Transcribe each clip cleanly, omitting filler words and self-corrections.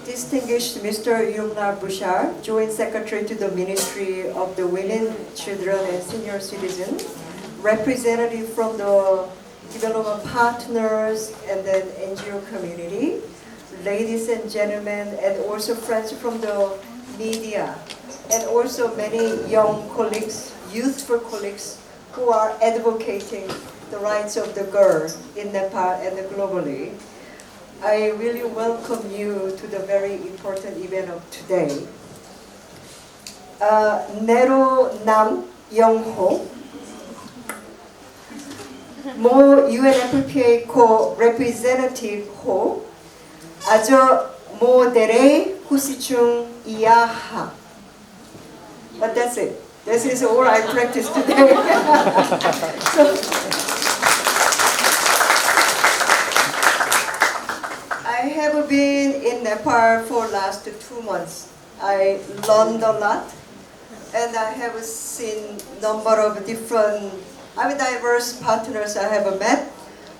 Distinguished Mr. Yumnar Bushar, Joint Secretary to the Ministry of the Women, Children and Senior Citizens, representative from the development partners and then NGO community, ladies and gentlemen, and also friends from the media, and also many young colleagues, youthful colleagues who are advocating the rights of the girl in Nepal and globally. I really welcome you to the very important event of today. Nero Nam Young-ho, Mo UNFPA co-representative Ho, Ajo Mo Dere Husichung Iyaha. But that's it. This is all I practiced today. I have been in Nepal for last 2 months. I learned a lot, and I have seen number of different, diverse partners I have met.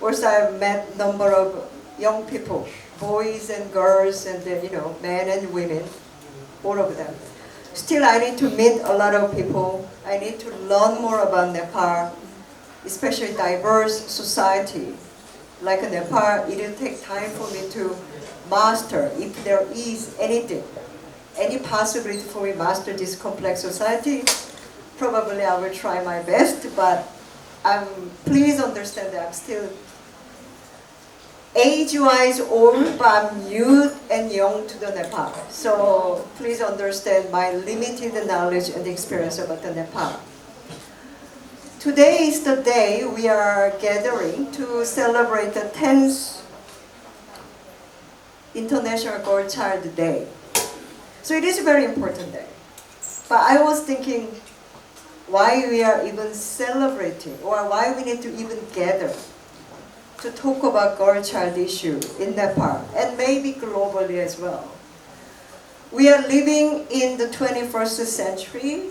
Also, I've met number of young people, boys and girls, and men and women, all of them. Still, I need to meet a lot of people. I need to learn more about Nepal, especially diverse society. Like Nepal, it will take time for me to master, if there is anything, any possibility for me to master this complex society. Probably I will try my best, but please understand that I'm still age-wise old, but I'm youth and young to the Nepal. So please understand my limited knowledge and experience about the Nepal. Today is the day we are gathering to celebrate the 10th International Girl Child Day. So it is a very important day. But I was thinking why we are even celebrating, or why we need to even gather to talk about girl-child issue in Nepal, and maybe globally as well. We are living in the 21st century.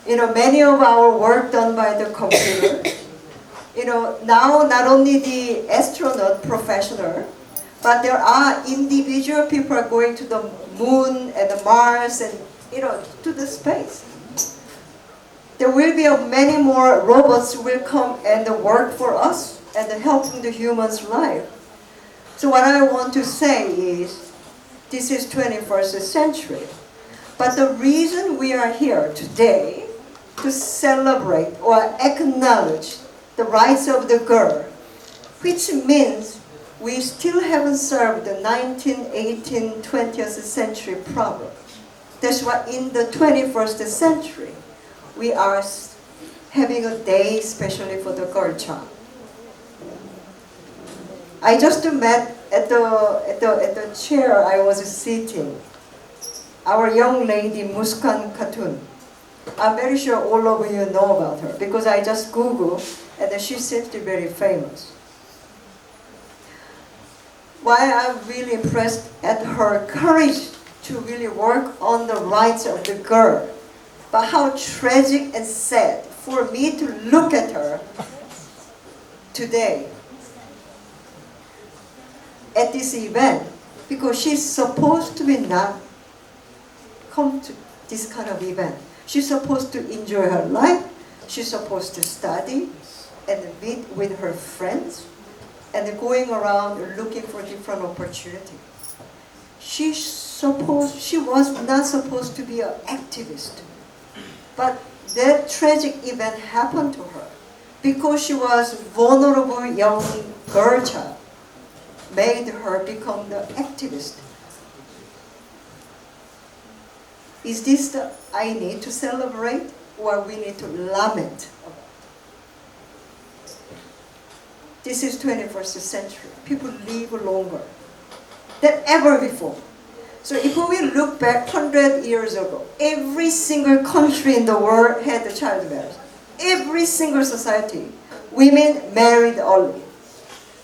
Many of our work done by the computer. Now not only the astronaut professional, but there are individual people are going to the moon and the Mars and to the space. There will be many more robots who will come and work for us and helping the human's life. So what I want to say is, this is 21st century. But the reason we are here today to celebrate or acknowledge the rights of the girl, which means we still haven't solved the 19th, 18th, 20th century problem. That's why in the 21st century, we are having a day especially for the girl child. I just met at the chair I was sitting, our young lady Muskan Khatun. I'm very sure all of you know about her because I just Googled and she seems to be very famous. Why I'm really impressed at her courage to really work on the rights of the girl, but how tragic and sad for me to look at her today at this event, because she's supposed to be not come to this kind of event. She's supposed to enjoy her life. She's supposed to study and meet with her friends and going around looking for different opportunities. She was not supposed to be an activist. But that tragic event happened to her because she was vulnerable young girl child, made her become the activist. Is this the I need to celebrate, or we need to lament about? This is 21st century. People live longer than ever before. So if we look back 100 years ago, every single country in the world had a child marriage. Every single society, women married early.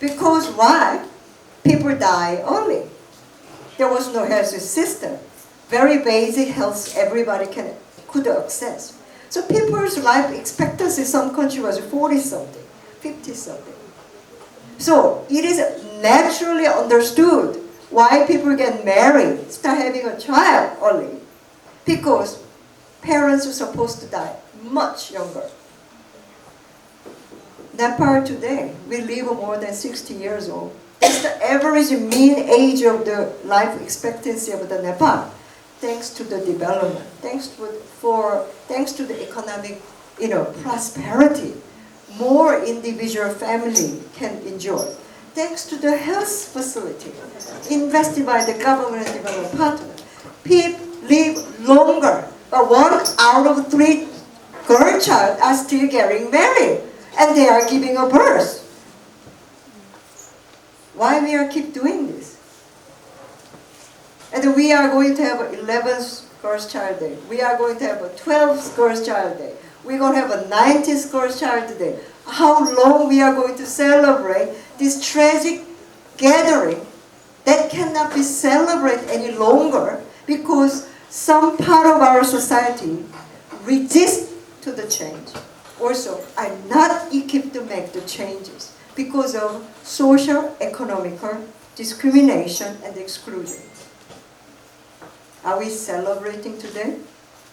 Because why? People die early. There was no health system. Very basic health everybody could access. So people's life expectancy in some country was 40-something, 50-something. So it is naturally understood why people get married early, start having a child early, because parents are supposed to die much younger. Nepal today, we live more than 60 years old. That's the average mean age of the life expectancy of the Nepal, thanks to the development, thanks to the economic, prosperity. More individual family can enjoy. Thanks to the health facility invested by the government and development partner, people live longer. But 1 out of 3 girl child are still getting married, and they are giving a birth. Why we are keep doing this? And we are going to have 11th girls' child day. We are going to have a 12th girls' child day. We're going to have a 90th girls' child day. How long we are going to celebrate this tragic gathering that cannot be celebrated any longer because some part of our society resist to the change. Also, are not equipped to make the changes because of social, economical discrimination and exclusion. Are we celebrating today?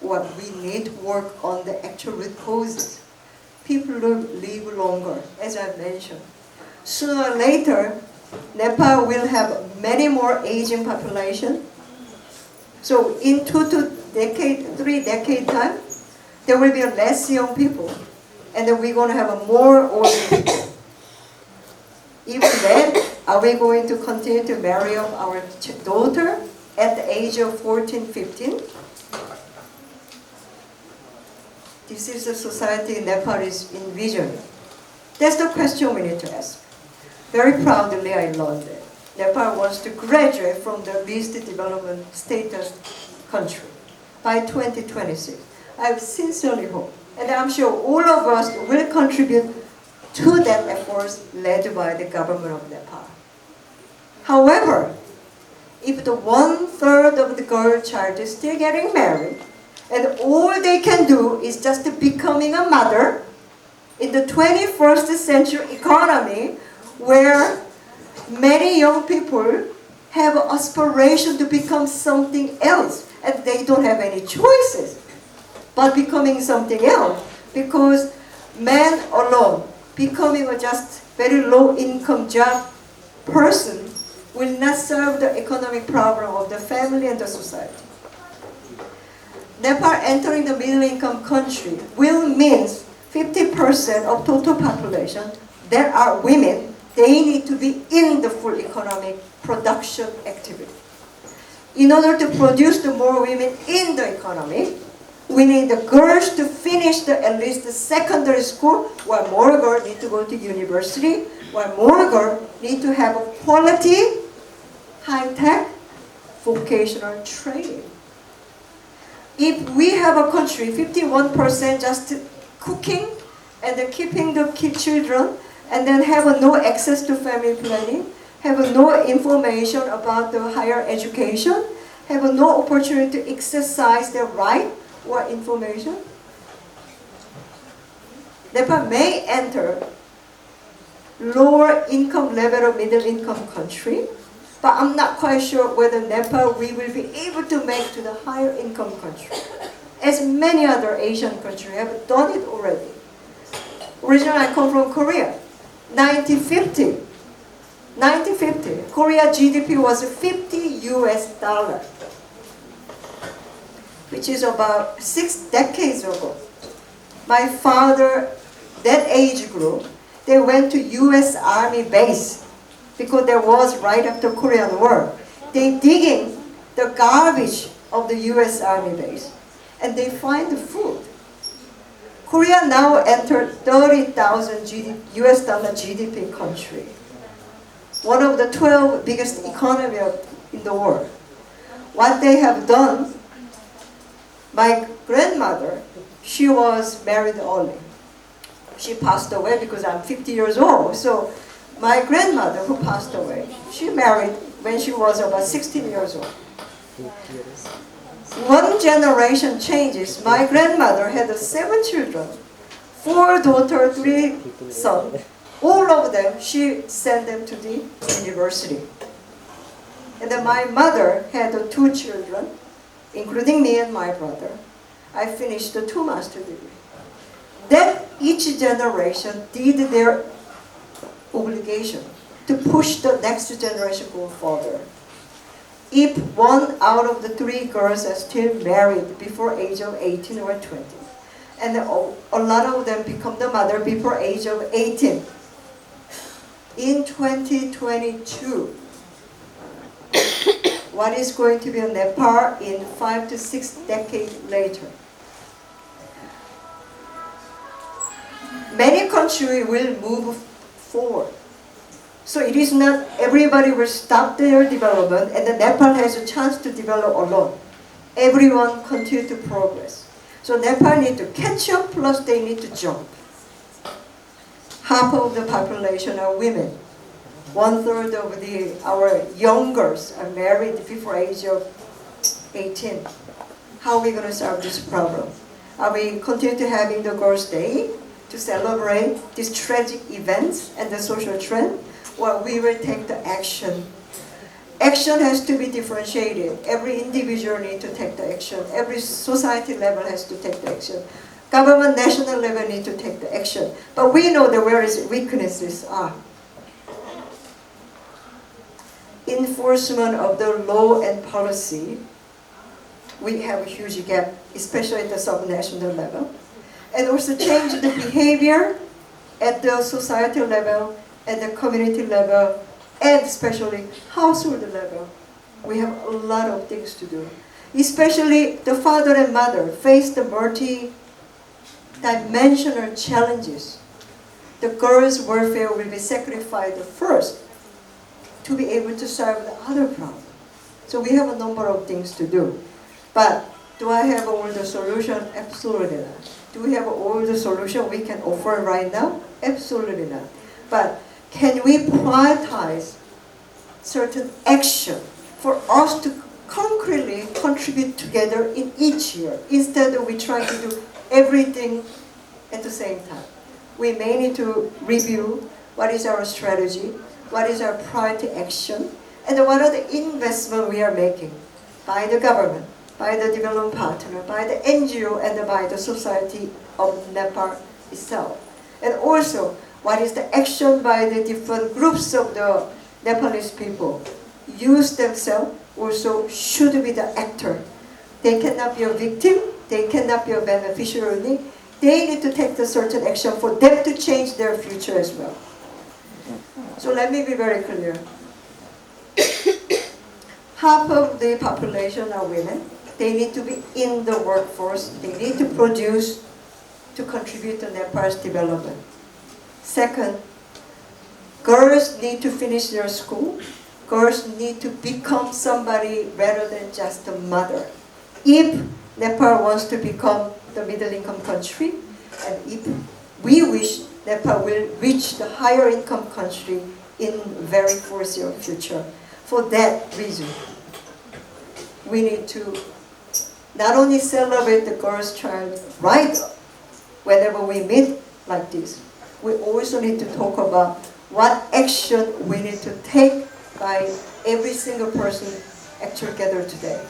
Or we need to work on the actual root causes. People live longer, as I mentioned. Sooner or later, Nepal will have many more aging population. So in 3 decade time, there will be less young people, and then we're going to have a more old people. Even then, are we going to continue to marry off our daughter at the age of 14, 15? This is the society Nepal is envisioning. That's the question we need to ask. Very proudly, I learned that Nepal wants to graduate from the least development status country by 2026. I sincerely hope, and I'm sure all of us will contribute to that effort led by the government of Nepal. However, if the 1/3 of the girl child is still getting married, and all they can do is just becoming a mother in the 21st century economy, where many young people have aspiration to become something else, and they don't have any choices but becoming something else, because men alone becoming a just very low income job person will not solve the economic problem of the family and the society. Nepal entering the middle income country will mean 50% of total population that are women. They need to be in the full economic production activity. In order to produce the more women in the economy, we need the girls to finish at least the secondary school, while more girls need to go to university, while more girls need to have a quality, high-tech, vocational training. If we have a country, 51% just cooking and keeping the children, and then have no access to family planning, have no information about the higher education, have no opportunity to exercise their right or information, Nepal may enter lower income level of middle income country, but I'm not quite sure whether Nepal we will be able to make to the higher income country, as many other Asian countries have done it already. Originally, I come from Korea. 1950, Korea GDP was $50, which is about 6 decades ago. My father, that age group, they went to US Army base because there was right after Korean War. They digging the garbage of the US Army base, and they find the food. Korea now entered 30,000 US dollar GDP country, one of the 12 biggest economy in the world. What they have done, my grandmother, she was married early. She passed away because I'm 50 years old. So my grandmother, who passed away, she married when she was about 16 years old. One generation changes. My grandmother had 7 children, 4 daughters, 3 sons. All of them, she sent them to the university. And then my mother had two children, including me and my brother. I finished the 2 master's degree. That each generation did their obligation to push the next generation go further. If 1 out of the 3 girls are still married before age of 18 or 20, and a lot of them become the mother before age of 18. In 2022, what is going to be in Nepal in 5 to 6 decades later? Many countries will move forward. So it is not everybody will stop their development and the Nepal has a chance to develop alone. Everyone continue to progress. So Nepal need to catch up, plus they need to jump. Half of the population are women. 1/3 of our young girls are married before age of 18. How are we going to solve this problem? Are we continue to having the Girls' Day to celebrate these tragic events and the social trend? Or we will take the action. Action has to be differentiated. Every individual needs to take the action. Every society level has to take the action. Government, national level need to take the action. But we know that where its weaknesses are. Enforcement of the law and policy, we have a huge gap, especially at the subnational level. And also change the behavior at the societal level, at the community level, and especially household level. We have a lot of things to do. Especially the father and mother face the multi-dimensional challenges. The girls' welfare will be sacrificed first to be able to solve the other problem. So we have a number of things to do. But do I have all the solution? Absolutely not. Do we have all the solution we can offer right now? Absolutely not. But can we prioritize certain action for us to concretely contribute together in each year instead of we try to do everything at the same time? We may need to review what is our strategy, what is our priority action, and what are the investments we are making by the government, by the development partner, by the NGO, and by the society of Nepal itself. And also, what is the action by the different groups of the Nepalese people? Use themselves also should be the actor. They cannot be a victim, they cannot be a beneficiary. They need to take the certain action for them to change their future as well. So let me be very clear. Half of the population are women. They need to be in the workforce. They need to produce to contribute to Nepal's development. Second, girls need to finish their school. Girls need to become somebody rather than just a mother. If Nepal wants to become the middle-income country, and if we wish Nepal will reach the higher income country in very foreseeable future. For that reason, we need to not only celebrate the girl's child right whenever we meet like this, we also need to talk about what action we need to take by every single person actually gathered today.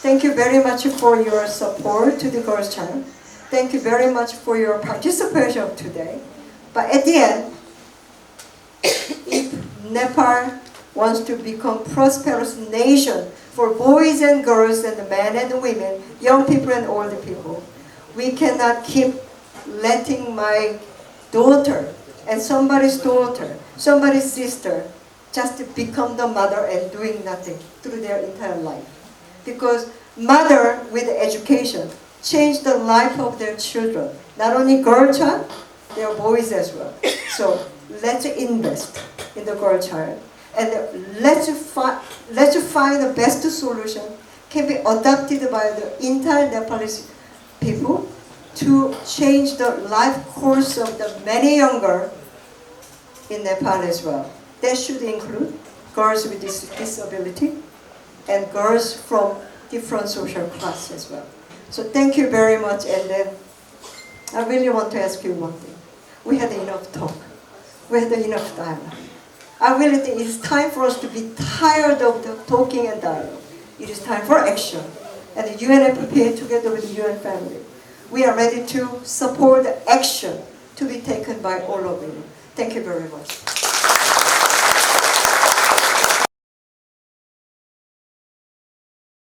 Thank you very much for your support to the girl's child. Thank you very much for your participation today. But at the end, if Nepal wants to become prosperous nation for boys and girls and men and women, young people and old people, we cannot keep letting my daughter and somebody's daughter, somebody's sister, just become the mother and doing nothing through their entire life. Because mother with education change the life of their children. Not only girl child, their boys as well. So let's invest in the girl child. And let's find the best solution can be adopted by the entire Nepalese people to change the life course of the many younger in Nepal as well. That should include girls with disability and girls from different social class as well. So thank you very much, and then I really want to ask you one thing. We had enough talk. We had enough dialogue. I really think it's time for us to be tired of the talking and dialogue. It is time for action. And the UNFPA, together with the UN family, we are ready to support the action to be taken by all of you. Thank you very much.